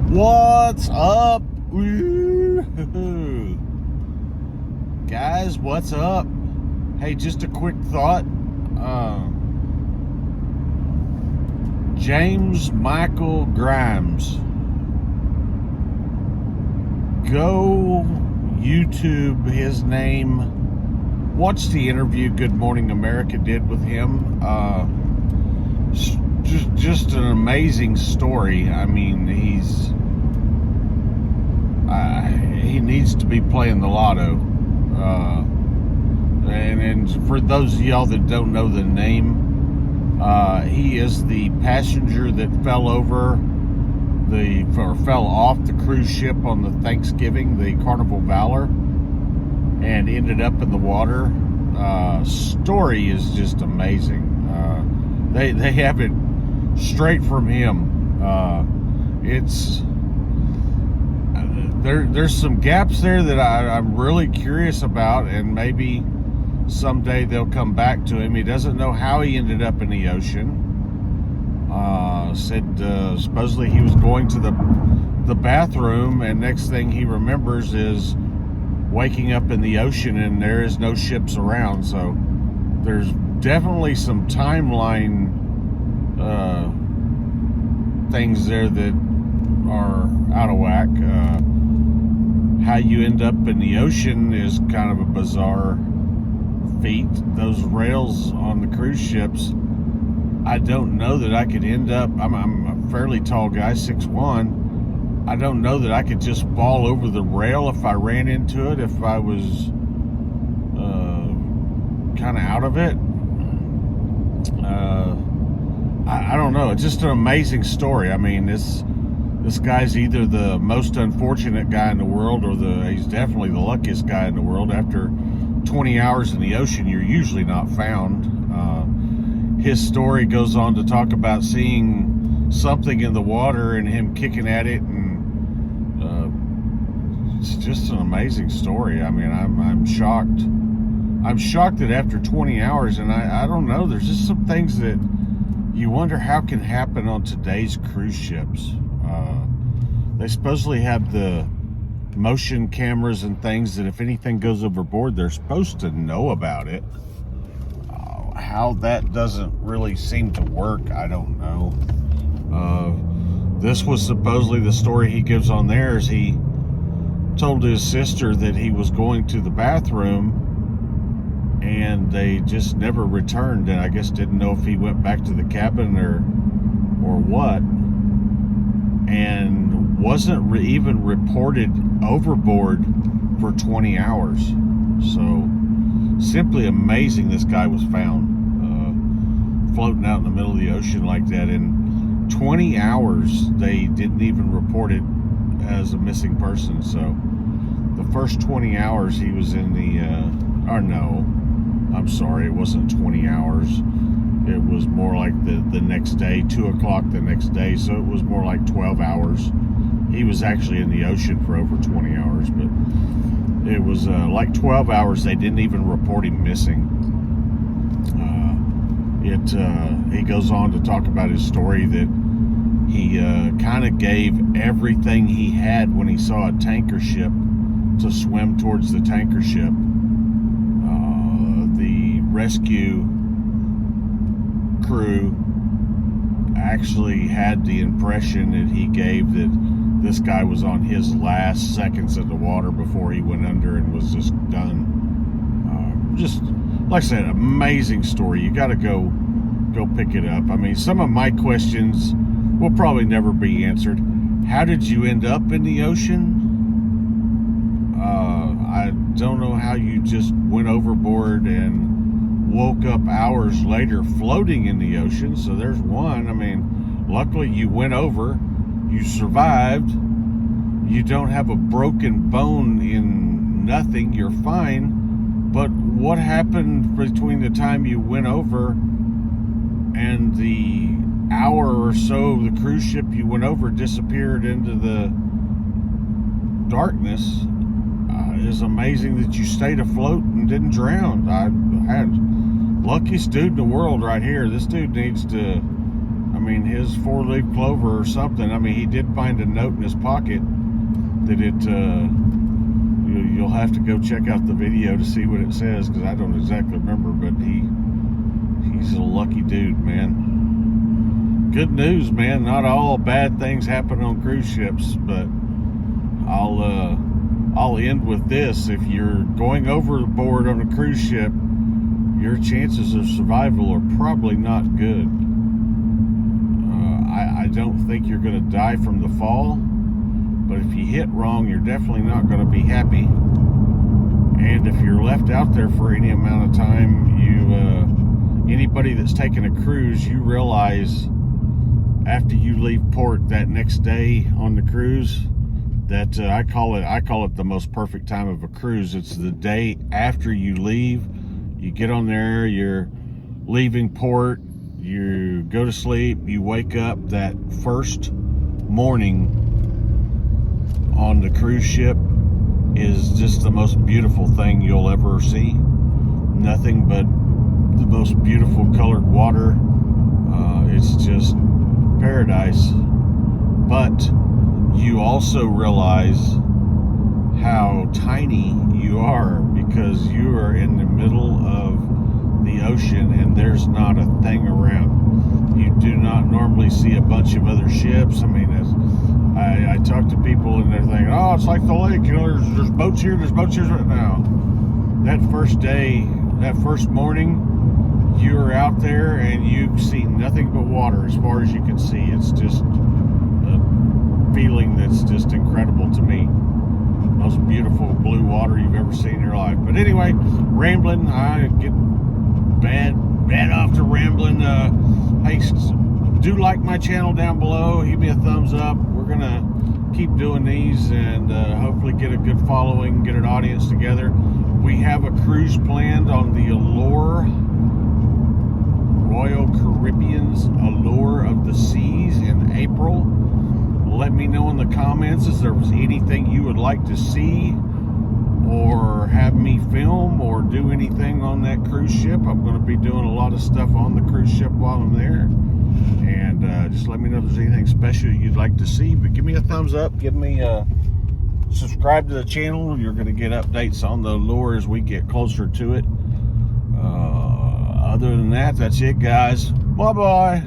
What's up? Woo-hoo. Guys, what's up? Hey, just a quick thought. James Michael Grimes. Go YouTube his name. Watch the interview Good Morning America did with him. Just an amazing story. I mean, he needs to be playing the lotto. And for those of y'all that don't know the name, he is the passenger that fell off the cruise ship on the Thanksgiving, the Carnival Valor, and ended up in the water. Story is just amazing. They have it straight from him. There's some gaps there that I'm really curious about, and maybe someday they'll come back to him. He doesn't know how he ended up in the ocean. Said supposedly he was going to the bathroom, and next thing he remembers is waking up in the ocean, and there is no ships around. So there's definitely some timeline things there that are out of whack. How you end up in the ocean is kind of a bizarre feat. Those rails on the cruise ships, I don't know that I could end up. I'm a fairly tall guy, 6'1". I don't know that I could just fall over the rail if I ran into it, if I was kind of out of it. I don't know. It's just an amazing story. I mean, this guy's either the most unfortunate guy in the world, or he's definitely the luckiest guy in the world. After 20 hours in the ocean, you're usually not found. His story goes on to talk about seeing something in the water and him kicking at it, and it's just an amazing story. I mean, I'm shocked. I'm shocked that after 20 hours, and I don't know, there's just some things that you wonder how can happen on today's cruise ships. They supposedly have the motion cameras and things that if anything goes overboard, they're supposed to know about it. How that doesn't really seem to work, I don't know. This was supposedly the story he gives on there, is he told his sister that he was going to the bathroom and they just never returned, and I guess didn't know if he went back to the cabin or what, and wasn't even reported overboard for 20 hours. So simply amazing this guy was found floating out in the middle of the ocean like that. In 20 hours they didn't even report it as a missing person. So the first 20 hours he was in the I'm sorry, it wasn't 20 hours. It was more like the next day, 2 o'clock the next day. So it was more like 12 hours. He was actually in the ocean for over 20 hours, but it was like 12 hours. They didn't even report him missing. He goes on to talk about his story that he kind of gave everything he had when he saw a tanker ship to swim towards the tanker ship. The rescue crew actually had the impression that he gave that this guy was on his last seconds in the water before he went under and was just done. Just like I said, amazing story. You got to go pick it up. I mean, some of my questions will probably never be answered. How did you end up in the ocean? I don't know how you just went overboard and woke up hours later floating in the ocean. So there's one. I mean, luckily you went over, you survived, you don't have a broken bone in nothing, you're fine. But what happened between the time you went over and the hour or so of the cruise ship you went over disappeared into the darkness? Is amazing that you stayed afloat and didn't drown. I had luckiest dude in the world right here. This dude needs to, I mean, his 4-leaf clover or something. I mean, he did find a note in his pocket that you'll have to go check out the video to see what it says, because I don't exactly remember, but he's a lucky dude, man. Good news, man. Not all bad things happen on cruise ships, but I'll end with this. If you're going overboard on a cruise ship, your chances of survival are probably not good. I don't think you're going to die from the fall, but if you hit wrong, you're definitely not going to be happy. And if you're left out there for any amount of time, anybody that's taking a cruise, you realize after you leave port that next day on the cruise, that I call it the most perfect time of a cruise. It's the day after you leave. You get on there, you're leaving port, you go to sleep, you wake up that first morning on the cruise ship is just the most beautiful thing you'll ever see. Nothing but the most beautiful colored water. It's just paradise. But you also realize how tiny you are, because you are in the middle of the ocean and there's not a thing around. You do not normally see a bunch of other ships. I mean, I talk to people and they're thinking, oh, it's like the lake, you know, there's boats here right now. That first day, that first morning, you're out there and you see nothing but water as far as you can see. It's just a feeling that's just incredible to me. Most beautiful blue water you've ever seen in your life. But anyway, rambling. I get bad off to rambling. Hey, do like my channel down below. Give me a thumbs up. We're gonna keep doing these and hopefully get a good following, get an audience together. We have a cruise planned on the Allure, Royal Caribbean's Allure of the Seas in April. Let me know in the comments if there was anything you would like to see or have me film or do anything on that cruise ship. I'm going to be doing a lot of stuff on the cruise ship while I'm there. And just let me know if there's anything special you'd like to see. But give me a thumbs up. Give me subscribe to the channel. You're going to get updates on the Allure as we get closer to it. Other than that, that's it, guys. Bye-bye.